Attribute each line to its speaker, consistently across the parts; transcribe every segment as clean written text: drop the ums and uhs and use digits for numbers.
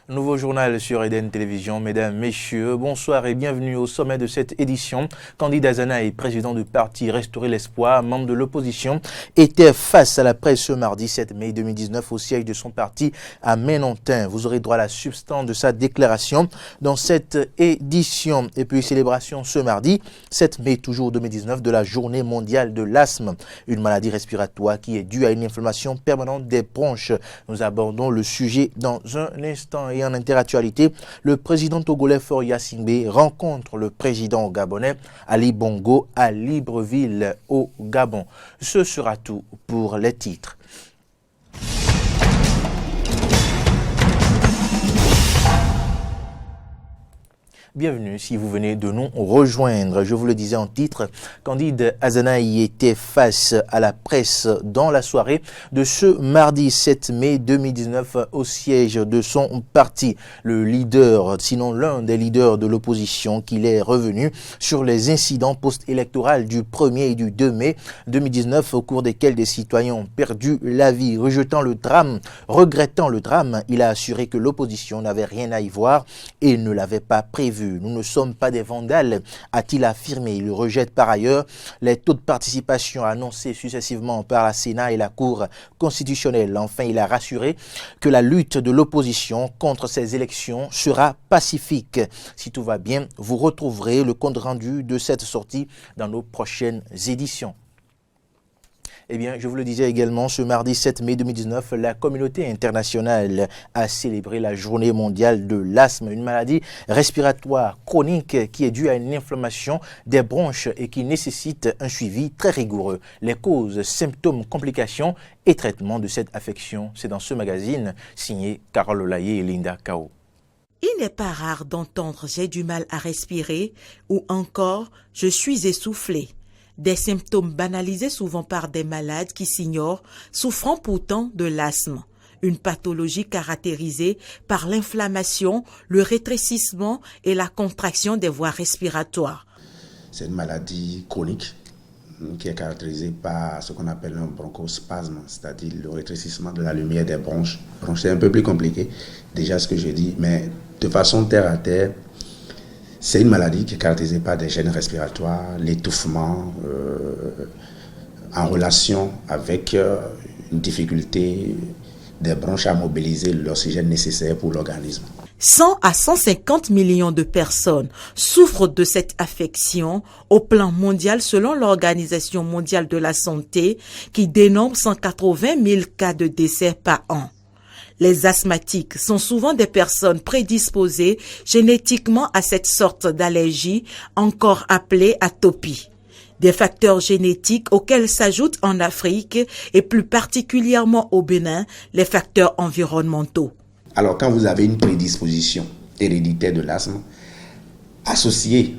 Speaker 1: Nouveau journal sur Eden Télévision. Mesdames, Messieurs, bonsoir et bienvenue au sommet de cette édition. Candide Azanaï, président du parti Restaurer l'Espoir, membre de l'opposition, était face à la presse ce mardi 7 mai 2019 au siège de son parti à Menontin. Vous aurez droit à la substance de sa déclaration dans cette édition. Et puis célébration ce mardi 7 mai toujours 2019 de la journée mondiale de l'asthme, une maladie respiratoire qui est due à une inflammation permanente des bronches. Nous abordons le sujet dans un instant. Et en interactualité, le président togolais Faure Gnassingbé rencontre le président gabonais Ali Bongo à Libreville au Gabon. Ce sera tout pour les titres. Bienvenue si vous venez de nous rejoindre. Je vous le disais en titre, Candide Azanaï était face à la presse dans la soirée de ce mardi 7 mai 2019 au siège de son parti. Le leader, sinon l'un des leaders de l'opposition, qu'il est revenu sur les incidents post-électoraux du 1er et du 2 mai 2019 au cours desquels des citoyens ont perdu la vie. Regrettant le drame, il a assuré que l'opposition n'avait rien à y voir et ne l'avait pas prévu. Nous ne sommes pas des vandales, a-t-il affirmé. Il rejette par ailleurs les taux de participation annoncés successivement par la Sénat et la Cour constitutionnelle. Enfin, il a rassuré que la lutte de l'opposition contre ces élections sera pacifique. Si tout va bien, vous retrouverez le compte rendu de cette sortie dans nos prochaines éditions. Eh bien, je vous le disais également, ce mardi 7 mai 2019, la communauté internationale a célébré la journée mondiale de l'asthme, une maladie respiratoire chronique qui est due à une inflammation des bronches et qui nécessite un suivi très rigoureux. Les causes, symptômes, complications et traitements de cette affection, c'est dans ce magazine signé Carole Olaye et Linda Kao.
Speaker 2: Il n'est pas rare d'entendre « j'ai du mal à respirer » ou encore « je suis essoufflé ». Des symptômes banalisés souvent par des malades qui s'ignorent, souffrant pourtant de l'asthme, une pathologie caractérisée par l'inflammation, le rétrécissement et la contraction des voies respiratoires.
Speaker 3: C'est une maladie chronique qui est caractérisée par ce qu'on appelle un bronchospasme, c'est-à-dire le rétrécissement de la lumière des bronches. C'est un peu plus compliqué, déjà ce que je dis, mais de façon terre à terre, c'est une maladie qui est caractérisée par des gènes respiratoires, l'étouffement en relation avec une difficulté des bronches à mobiliser l'oxygène nécessaire pour l'organisme.
Speaker 2: 100 à 150 millions de personnes souffrent de cette affection au plan mondial selon l'Organisation mondiale de la santé qui dénombre 180 000 cas de décès par an. Les asthmatiques sont souvent des personnes prédisposées génétiquement à cette sorte d'allergie, encore appelée atopie. Des facteurs génétiques auxquels s'ajoutent en Afrique et plus particulièrement au Bénin, les facteurs environnementaux.
Speaker 3: Alors quand vous avez une prédisposition héréditaire de l'asthme, associée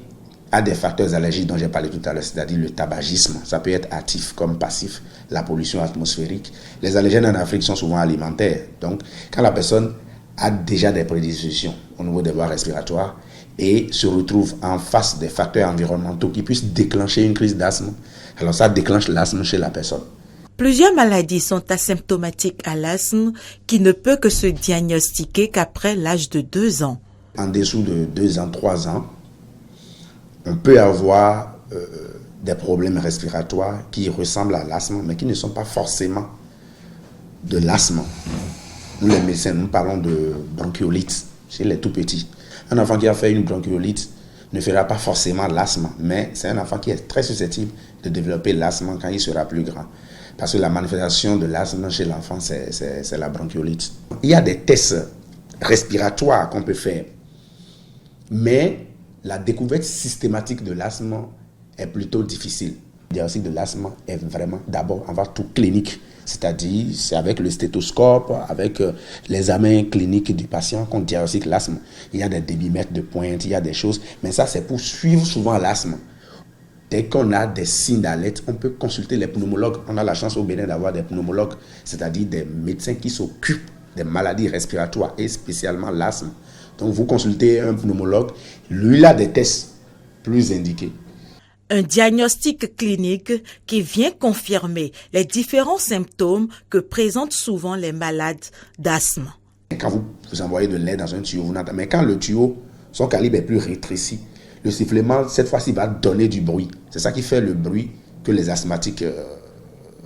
Speaker 3: à des facteurs allergiques dont j'ai parlé tout à l'heure, c'est-à-dire le tabagisme, ça peut être actif comme passif, la pollution atmosphérique. Les allergènes en Afrique sont souvent alimentaires. Donc, quand la personne a déjà des prédispositions au niveau des voies respiratoires et se retrouve en face des facteurs environnementaux qui puissent déclencher une crise d'asthme, alors ça déclenche l'asthme chez la personne.
Speaker 2: Plusieurs maladies sont asymptomatiques à l'asthme qui ne peut que se diagnostiquer qu'après l'âge de 2 ans.
Speaker 3: En dessous de 2 ans, 3 ans, on peut avoir des problèmes respiratoires qui ressemblent à l'asthme, mais qui ne sont pas forcément de l'asthme. Nous, les médecins, nous parlons de bronchiolite chez les tout petits. Un enfant qui a fait une bronchiolite ne fera pas forcément l'asthme, mais c'est un enfant qui est très susceptible de développer l'asthme quand il sera plus grand. Parce que la manifestation de l'asthme chez l'enfant, c'est la bronchiolite. Il y a des tests respiratoires qu'on peut faire, mais la découverte systématique de l'asthme est plutôt difficile. Le diagnostic de l'asthme est vraiment d'abord avant tout clinique, c'est-à-dire c'est avec le stéthoscope, avec l'examen clinique du patient qu'on diagnostique l'asthme. Il y a des débitmètres de pointe, il y a des choses, mais ça c'est pour suivre souvent l'asthme. Dès qu'on a des signes d'alerte, on peut consulter les pneumologues. On a la chance au Bénin d'avoir des pneumologues, c'est-à-dire des médecins qui s'occupent des maladies respiratoires et spécialement l'asthme. Donc vous consultez un pneumologue, lui il a des tests plus indiqués.
Speaker 2: Un diagnostic clinique qui vient confirmer les différents symptômes que présentent souvent les malades d'asthme.
Speaker 3: Quand vous envoyez de lait dans un tuyau, vous n'entendez. Mais quand le tuyau, son calibre est plus rétréci, le sifflement, cette fois-ci, va donner du bruit. C'est ça qui fait le bruit que les asthmatiques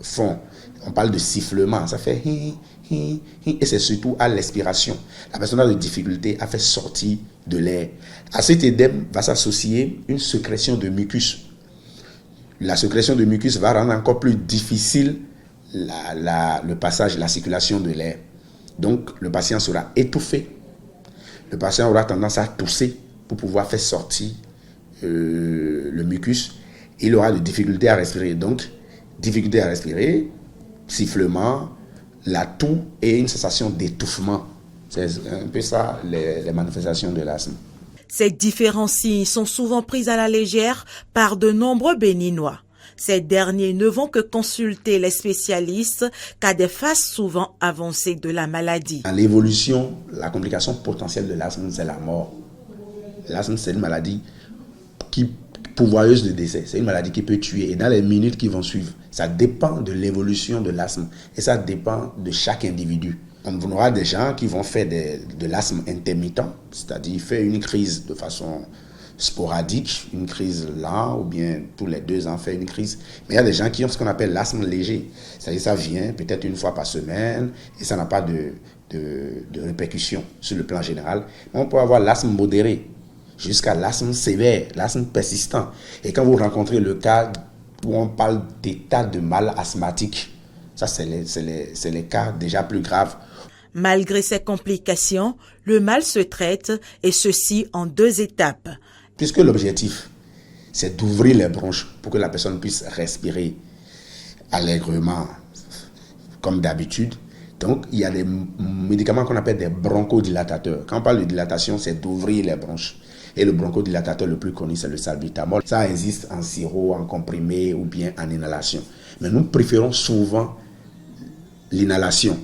Speaker 3: font. On parle de sifflement, ça fait hi, hi, hi, et c'est surtout à l'expiration. La personne a des difficultés à faire sortir de l'air. À cet édème va s'associer une sécrétion de mucus. La sécrétion de mucus va rendre encore plus difficile le passage, la circulation de l'air. Donc, le patient sera étouffé. Le patient aura tendance à tousser pour pouvoir faire sortir le mucus. Il aura des difficultés à respirer. Donc, difficulté à respirer, sifflement, la toux et une sensation d'étouffement. C'est un peu ça les manifestations de l'asthme.
Speaker 2: Ces différents signes sont souvent pris à la légère par de nombreux Béninois. Ces derniers ne vont que consulter les spécialistes qu'à des phases souvent avancées de la maladie.
Speaker 3: Dans l'évolution, la complication potentielle de l'asthme, c'est la mort. L'asthme, c'est une maladie pourvoyeuse de décès. C'est une maladie qui peut tuer. Et dans les minutes qui vont suivre, ça dépend de l'évolution de l'asthme. Et ça dépend de chaque individu. On aura des gens qui vont faire de l'asthme intermittent, c'est-à-dire faire une crise de façon sporadique, une crise là, ou bien tous les 2 ans faire une crise. Mais il y a des gens qui ont ce qu'on appelle l'asthme léger. C'est-à-dire ça vient peut-être une fois par semaine et ça n'a pas de répercussions sur le plan général. Mais on peut avoir l'asthme modéré jusqu'à l'asthme sévère, l'asthme persistant. Et quand vous rencontrez le cas où on parle d'état de mal asthmatique, ça c'est les cas déjà plus graves.
Speaker 2: Malgré ces complications, le mal se traite et ceci en 2 étapes.
Speaker 3: Puisque l'objectif, c'est d'ouvrir les bronches pour que la personne puisse respirer allègrement, comme d'habitude. Donc, il y a des médicaments qu'on appelle des bronchodilatateurs. Quand on parle de dilatation, c'est d'ouvrir les bronches. Et le bronchodilatateur le plus connu, c'est le salbutamol. Ça existe en sirop, en comprimé ou bien en inhalation. Mais nous préférons souvent l'inhalation.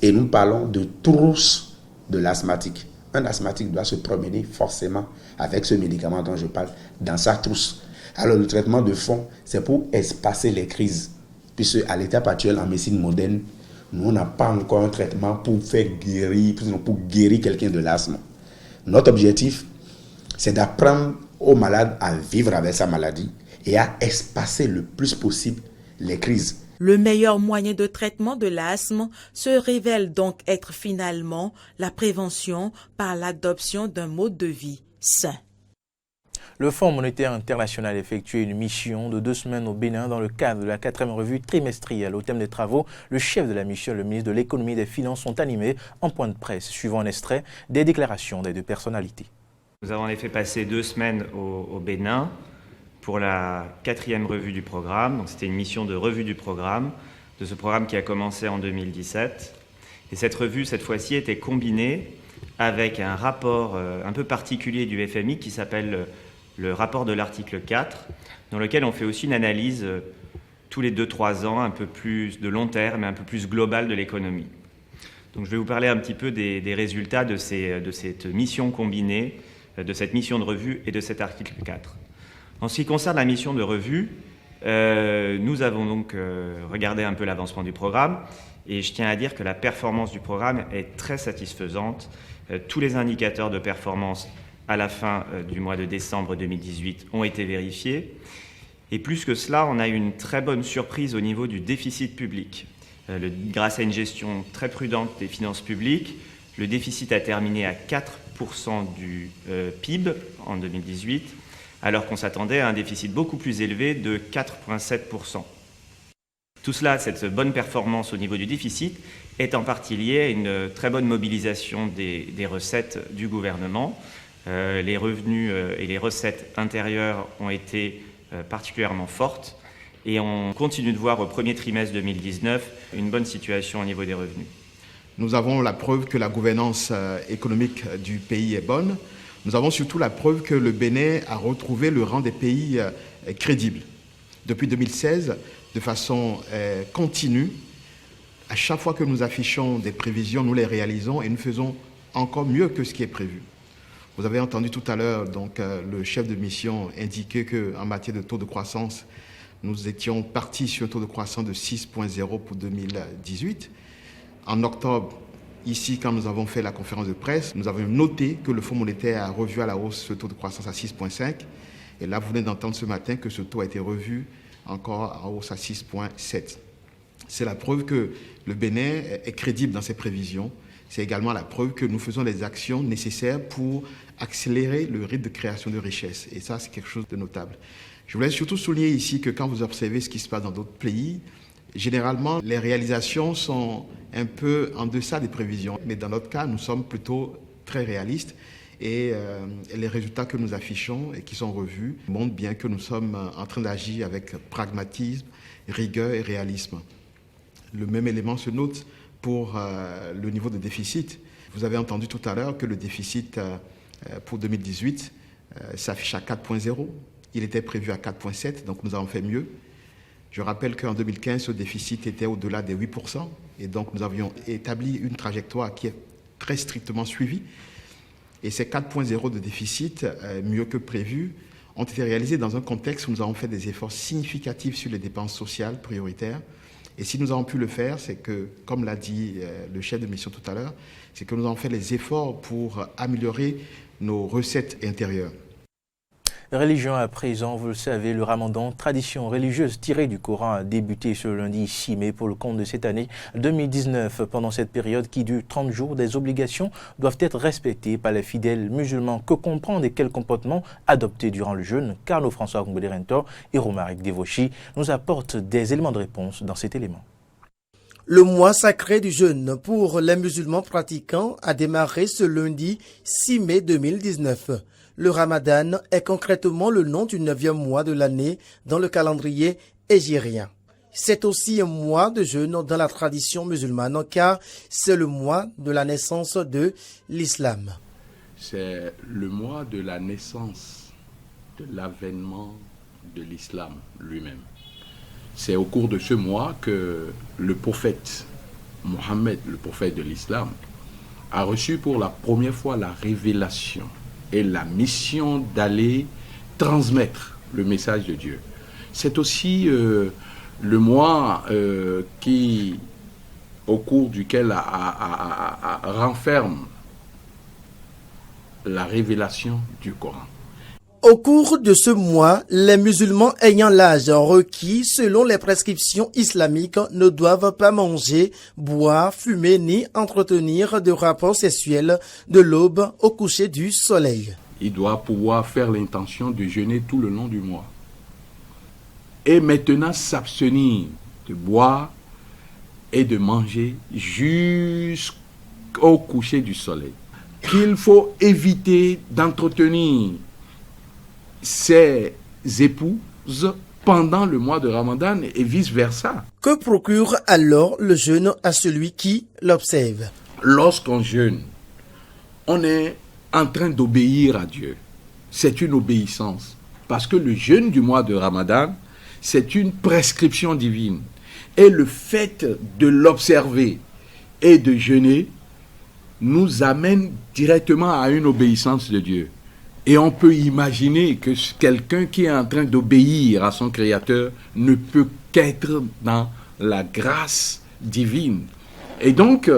Speaker 3: Et nous parlons de trousse de l'asthmatique. Un asthmatique doit se promener forcément avec ce médicament dont je parle dans sa trousse. Alors le traitement de fond, c'est pour espacer les crises. Puisque à l'étape actuelle, en médecine moderne, nous, on n'a pas encore un traitement pour guérir quelqu'un de l'asthme. Notre objectif, c'est d'apprendre aux malades à vivre avec sa maladie et à espacer le plus possible les crises.
Speaker 2: Le meilleur moyen de traitement de l'asthme se révèle donc être finalement la prévention par l'adoption d'un mode de vie sain.
Speaker 1: Le Fonds monétaire international a effectué une mission de 2 semaines au Bénin dans le cadre de la 4e revue trimestrielle. Au thème des travaux, le chef de la mission et le ministre de l'économie et des finances sont animés en point de presse, suivant un extrait des déclarations des 2 personnalités.
Speaker 4: Nous avons en effet passé 2 semaines au Bénin pour la 4e revue du programme. Donc c'était une mission de revue du programme, de ce programme qui a commencé en 2017. Et cette revue, cette fois-ci, était combinée avec un rapport un peu particulier du FMI qui s'appelle le rapport de l'article 4, dans lequel on fait aussi une analyse tous les 2-3 ans, un peu plus de long terme et un peu plus globale de l'économie. Donc je vais vous parler un petit peu des résultats de cette mission combinée, de cette mission de revue et de cet article 4. En ce qui concerne la mission de revue, nous avons donc regardé un peu l'avancement du programme et je tiens à dire que la performance du programme est très satisfaisante. Tous les indicateurs de performance à la fin du mois de décembre 2018 ont été vérifiés. Et plus que cela, on a eu une très bonne surprise au niveau du déficit public. Grâce à une gestion très prudente des finances publiques, le déficit a terminé à 4% du PIB en 2018, alors qu'on s'attendait à un déficit beaucoup plus élevé de 4,7%. Tout cela, cette bonne performance au niveau du déficit, est en partie liée à une très bonne mobilisation des recettes du gouvernement. Les revenus et les recettes intérieures ont été particulièrement fortes et on continue de voir au premier trimestre 2019 une bonne situation au niveau des revenus.
Speaker 5: Nous avons la preuve que la gouvernance économique du pays est bonne. Nous avons surtout la preuve que le Bénin a retrouvé le rang des pays crédibles. Depuis 2016, de façon continue, à chaque fois que nous affichons des prévisions, nous les réalisons et nous faisons encore mieux que ce qui est prévu. Vous avez entendu tout à l'heure donc, le chef de mission indiquer qu'en matière de taux de croissance, nous étions partis sur un taux de croissance de 6,0 pour 2018. En octobre, Ici, quand nous avons fait la conférence de presse, nous avions noté que le Fonds monétaire a revu à la hausse ce taux de croissance à 6,5. Et là, vous venez d'entendre ce matin que ce taux a été revu encore à hausse à 6,7. C'est la preuve que le Bénin est crédible dans ses prévisions. C'est également la preuve que nous faisons les actions nécessaires pour accélérer le rythme de création de richesses. Et ça, c'est quelque chose de notable. Je voulais surtout souligner ici que quand vous observez ce qui se passe dans d'autres pays, généralement, les réalisations sont un peu en deçà des prévisions. Mais dans notre cas, nous sommes plutôt très réalistes. Et les résultats que nous affichons et qui sont revus montrent bien que nous sommes en train d'agir avec pragmatisme, rigueur et réalisme. Le même élément se note pour le niveau de déficit. Vous avez entendu tout à l'heure que le déficit pour 2018 s'affiche à 4,0. Il était prévu à 4,7, donc nous avons fait mieux. Je rappelle qu'en 2015, ce déficit était au-delà des 8%, et donc nous avions établi une trajectoire qui est très strictement suivie. Et ces 4,0 de déficit, mieux que prévu, ont été réalisés dans un contexte où nous avons fait des efforts significatifs sur les dépenses sociales prioritaires. Et si nous avons pu le faire, c'est que, comme l'a dit le chef de mission tout à l'heure, c'est que nous avons fait les efforts pour améliorer nos recettes intérieures.
Speaker 1: Religion à présent, vous le savez, le ramadan, tradition religieuse tirée du Coran, a débuté ce lundi 6 mai pour le compte de cette année 2019. Pendant cette période qui dure 30 jours, des obligations doivent être respectées par les fidèles musulmans. Que comprendre et quels comportements adopter durant le jeûne? Carlo François Ngoubelentor et Romaric Devoshi nous apportent des éléments de réponse dans cet élément.
Speaker 6: Le mois sacré du jeûne pour les musulmans pratiquants a démarré ce lundi 6 mai 2019. Le Ramadan est concrètement le nom du 9e mois de l'année dans le calendrier hégirien. C'est aussi un mois de jeûne dans la tradition musulmane car c'est le mois de la naissance de l'islam.
Speaker 7: C'est le mois de la naissance, de l'avènement de l'islam lui-même. C'est au cours de ce mois que le prophète Mohammed, le prophète de l'islam, a reçu pour la première fois la révélation et la mission d'aller transmettre le message de Dieu. C'est aussi le mois qui, au cours duquel renferme la révélation du Coran.
Speaker 6: Au cours de ce mois, les musulmans ayant l'âge requis selon les prescriptions islamiques ne doivent pas manger, boire, fumer ni entretenir de rapports sexuels de l'aube au coucher du soleil.
Speaker 7: Il doit pouvoir faire l'intention de jeûner tout le long du mois. Et maintenant s'abstenir de boire et de manger jusqu'au coucher du soleil. Qu'il faut éviter d'entretenir ses épouses pendant le mois de Ramadan et vice-versa.
Speaker 6: Que procure alors le jeûne à celui qui l'observe?
Speaker 7: Lorsqu'on jeûne, on est en train d'obéir à Dieu. C'est une obéissance. Parce que le jeûne du mois de Ramadan, c'est une prescription divine. Et le fait de l'observer et de jeûner nous amène directement à une obéissance de Dieu. Et on peut imaginer que quelqu'un qui est en train d'obéir à son Créateur ne peut qu'être dans la grâce divine. Et donc,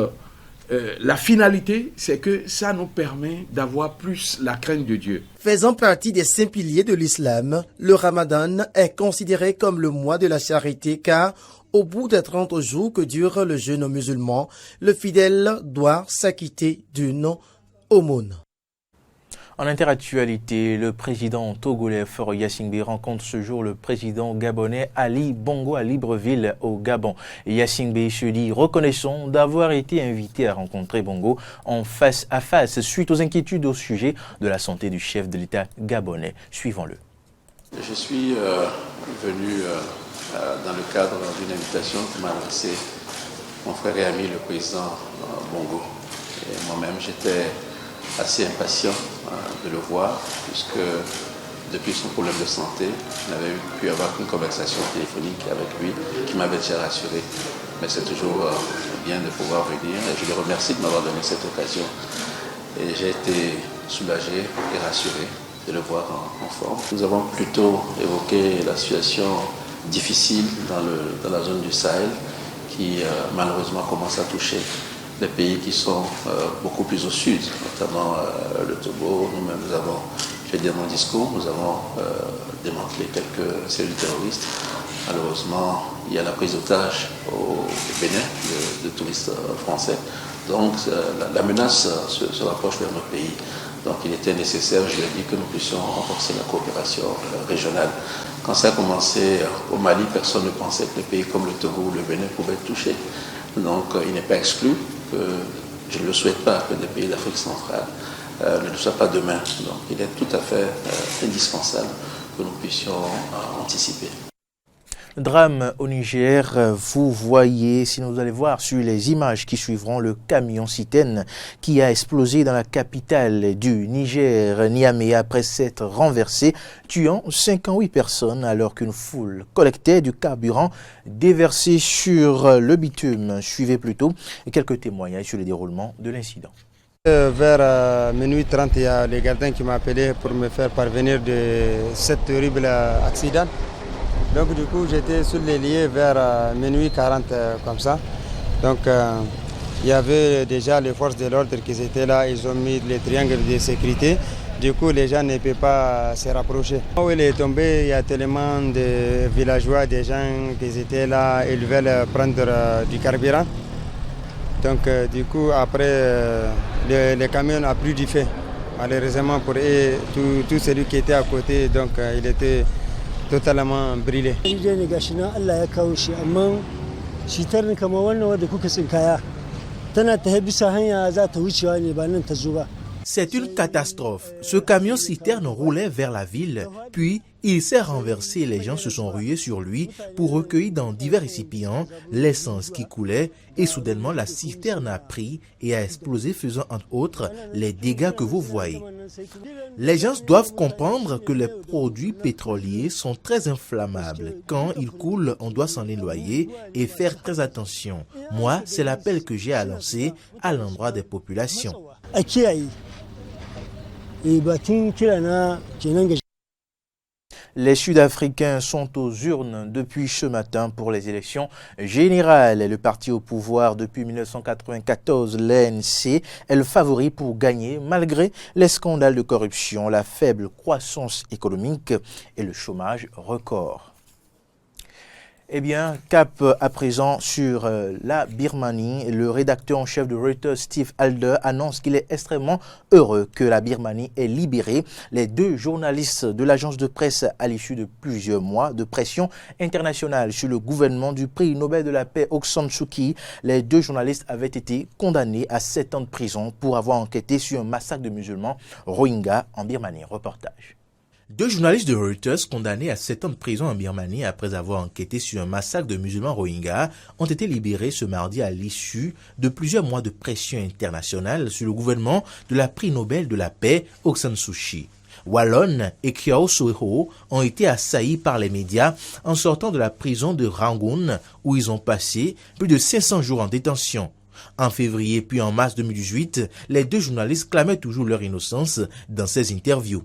Speaker 7: la finalité, c'est que ça nous permet d'avoir plus la crainte de Dieu.
Speaker 6: Faisant partie des 5 piliers de l'islam, le Ramadan est considéré comme le mois de la charité car au bout des 30 jours que dure le jeûne musulman, le fidèle doit s'acquitter d'une aumône.
Speaker 1: En interactualité, le président togolais Faure Gnassingbé rencontre ce jour le président gabonais Ali Bongo à Libreville au Gabon. Gnassingbé se dit reconnaissant d'avoir été invité à rencontrer Bongo en face à face suite aux inquiétudes au sujet de la santé du chef de l'État gabonais. Suivons-le.
Speaker 8: Je suis venu dans le cadre d'une invitation que m'a adressé mon frère et ami le président Bongo. Et moi-même, j'étais assez impatient de le voir, puisque depuis son problème de santé, je n'avais pu avoir qu'une conversation téléphonique avec lui qui m'avait déjà rassuré. Mais c'est toujours bien de pouvoir venir et je le remercie de m'avoir donné cette occasion. Et j'ai été soulagé et rassuré de le voir en forme. Nous avons plutôt évoqué la situation difficile dans la zone du Sahel qui malheureusement commence à toucher des pays qui sont beaucoup plus au sud, notamment le Togo. Nous-mêmes, j'ai dit dans mon discours, nous avons démantelé quelques cellules terroristes. Malheureusement, il y a la prise d'otages au Bénin de touristes français. Donc la menace se rapproche vers notre pays. Donc il était nécessaire, je l'ai dit, que nous puissions renforcer la coopération régionale. Quand ça a commencé au Mali, personne ne pensait que les pays comme le Togo ou le Bénin pouvaient être touchés. Donc il n'est pas exclu que, je ne le souhaite pas, que des pays d'Afrique centrale ne le soient pas demain. Donc il est tout à fait indispensable que nous puissions anticiper.
Speaker 1: Drame au Niger, vous voyez, si nous allez voir sur les images qui suivront, le camion citerne qui a explosé dans la capitale du Niger, Niamey, après s'être renversé, tuant 58 personnes alors qu'une foule collectait du carburant déversé sur le bitume. Suivez plutôt quelques témoignages sur le déroulement de l'incident.
Speaker 9: Vers minuit 30, il y a les gardiens qui m'ont appelé pour me faire parvenir de cet horrible accident. Donc du coup, j'étais sur les lieux vers minuit 40 comme ça. Donc il y avait déjà les forces de l'ordre qui étaient là, ils ont mis les triangles de sécurité. Du coup, les gens ne peuvent pas se rapprocher. Où il est tombé, il y a tellement de villageois, des gens qui étaient là, ils veulent prendre du carburant. Donc du coup, après, le camion a pris du feu. Malheureusement pour eux, tout celui qui était à côté, donc il était totalement brûlé.
Speaker 1: C'est une catastrophe. Ce camion citerne roulait vers la ville, puis il s'est renversé. Les gens se sont rués sur lui pour recueillir dans divers récipients l'essence qui coulait et soudainement la citerne a pris et a explosé, faisant entre autres les dégâts que vous voyez. Les gens doivent comprendre que les produits pétroliers sont très inflammables. Quand ils coulent, on doit s'en éloigner et faire très attention. Moi, c'est l'appel que j'ai à lancer à l'endroit des populations. Les Sud-Africains sont aux urnes depuis ce matin pour les élections générales. Le parti au pouvoir depuis 1994, l'ANC, est le favori pour gagner malgré les scandales de corruption, la faible croissance économique et le chômage record. Eh bien, cap à présent sur la Birmanie. Le rédacteur en chef de Reuters, Steve Adler, annonce qu'il est extrêmement heureux que la Birmanie ait libéré les 2 journalistes de l'agence de presse à l'issue de plusieurs mois de pression internationale sur le gouvernement du prix Nobel de la paix Aung San Suu Kyi. Les 2 journalistes avaient été condamnés à 7 ans de prison pour avoir enquêté sur un massacre de musulmans Rohingyas en Birmanie. Reportage. 2 journalistes de Reuters condamnés à 7 ans de prison en Birmanie après avoir enquêté sur un massacre de musulmans Rohingyas ont été libérés ce mardi à l'issue de plusieurs mois de pression internationale sur le gouvernement de la prix Nobel de la paix Aung San Suu Kyi. Wallon et Kyaw Soe Ho ont été assaillis par les médias en sortant de la prison de Rangoon où ils ont passé plus de 500 jours en détention. En février puis en mars 2018, les 2 journalistes clamaient toujours leur innocence dans ces interviews.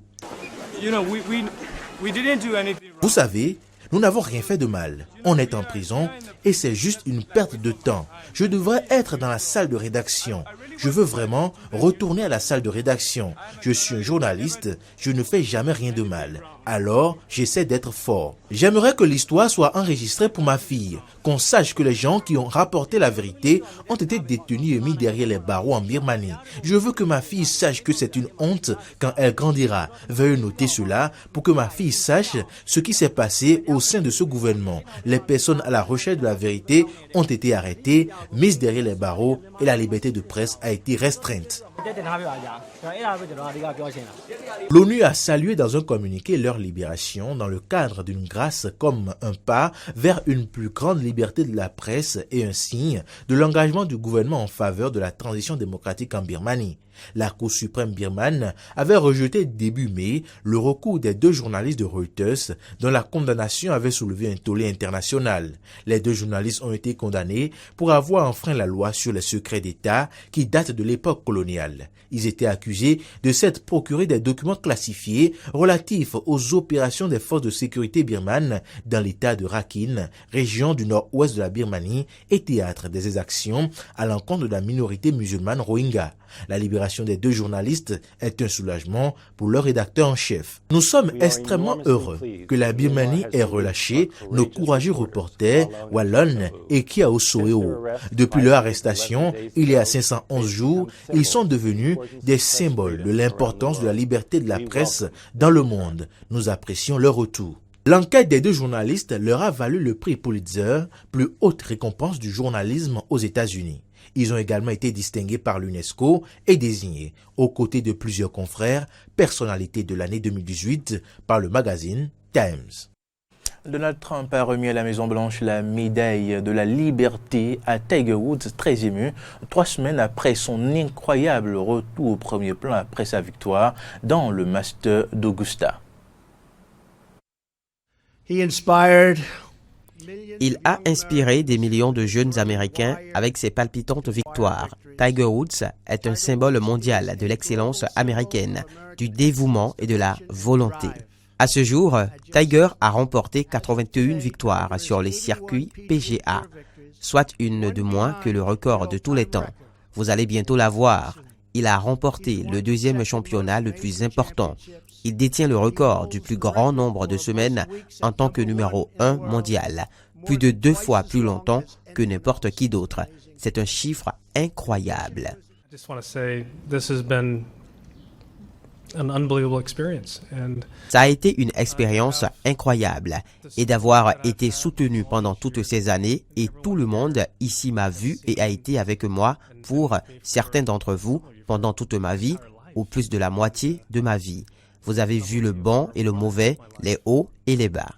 Speaker 1: Vous savez, nous n'avons rien fait de mal. On est en prison et c'est juste une perte de temps. Je devrais être dans la salle de rédaction. Je veux vraiment retourner à la salle de rédaction. Je suis un journaliste, je ne fais jamais rien de mal. Alors, j'essaie d'être fort. J'aimerais que l'histoire soit enregistrée pour ma fille, qu'on sache que les gens qui ont rapporté la vérité ont été détenus et mis derrière les barreaux en Birmanie. Je veux que ma fille sache que c'est une honte quand elle grandira. Veuillez noter cela pour que ma fille sache ce qui s'est passé au sein de ce gouvernement. Les personnes à la recherche de la vérité ont été arrêtées, mises derrière les barreaux et la liberté de presse a été restreinte. L'ONU a salué dans un communiqué leur libération dans le cadre d'une grâce comme un pas vers une plus grande liberté de la presse et un signe de l'engagement du gouvernement en faveur de la transition démocratique en Birmanie. La Cour suprême birmane avait rejeté début mai le recours des 2 journalistes de Reuters dont la condamnation avait soulevé un tollé international. Les 2 journalistes ont été condamnés pour avoir enfreint la loi sur les secrets d'État qui date de l'époque coloniale. Ils étaient accusés de s'être procuré des documents classifiés relatifs aux opérations des forces de sécurité birmanes dans l'état de Rakhine, région du nord-ouest de la Birmanie et théâtre des exactions à l'encontre de la minorité musulmane Rohingya. La libération des 2 journalistes est un soulagement pour leur rédacteur en chef. Nous sommes extrêmement heureux que la Birmanie ait relâché nos courageux reporters Wallon et Kia Osoeo. Depuis leur arrestation, il y a 511 jours, ils sont devenus des symboles de l'importance de la liberté de la presse dans le monde. Nous apprécions leur retour. L'enquête des 2 journalistes leur a valu le prix Pulitzer, plus haute récompense du journalisme aux États-Unis. Ils ont également été distingués par l'UNESCO et désignés, aux côtés de plusieurs confrères, personnalités de l'année 2018 par le magazine Times. Donald Trump a remis à la Maison-Blanche la médaille de la liberté à Tiger Woods, très ému, 3 semaines après son incroyable retour au premier plan après sa victoire dans le Masters d'Augusta.
Speaker 10: Il a inspiré des millions de jeunes Américains avec ses palpitantes victoires. Tiger Woods est un symbole mondial de l'excellence américaine, du dévouement et de la volonté. À ce jour, Tiger a remporté 81 victoires sur les circuits PGA, soit une de moins que le record de tous les temps. Vous allez bientôt la voir. Il a remporté le 2e championnat le plus important. Il détient le record du plus grand nombre de semaines en tant que numéro 1 mondial, plus de 2 fois plus longtemps que n'importe qui d'autre. C'est un chiffre incroyable. Ça a été une expérience incroyable et d'avoir été soutenu pendant toutes ces années et tout le monde ici m'a vu et a été avec moi pour certains d'entre vous pendant toute ma vie ou plus de la moitié de ma vie. Vous avez vu le bon et le mauvais, les hauts et les bas.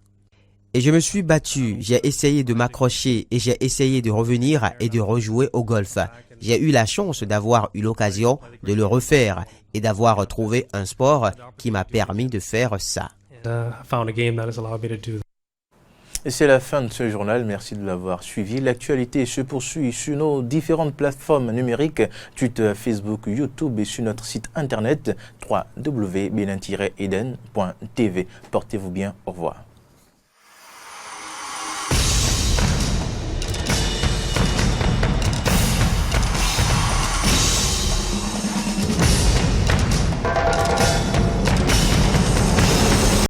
Speaker 10: Et je me suis battu, j'ai essayé de m'accrocher et j'ai essayé de revenir et de rejouer au golf. J'ai eu la chance d'avoir eu l'occasion de le refaire et d'avoir trouvé un sport qui m'a permis de faire ça.
Speaker 1: Et c'est la fin de ce journal, merci de l'avoir suivi. L'actualité se poursuit sur nos différentes plateformes numériques, Twitter, Facebook, YouTube et sur notre site internet www.benin-eden.tv. Portez-vous bien, au revoir.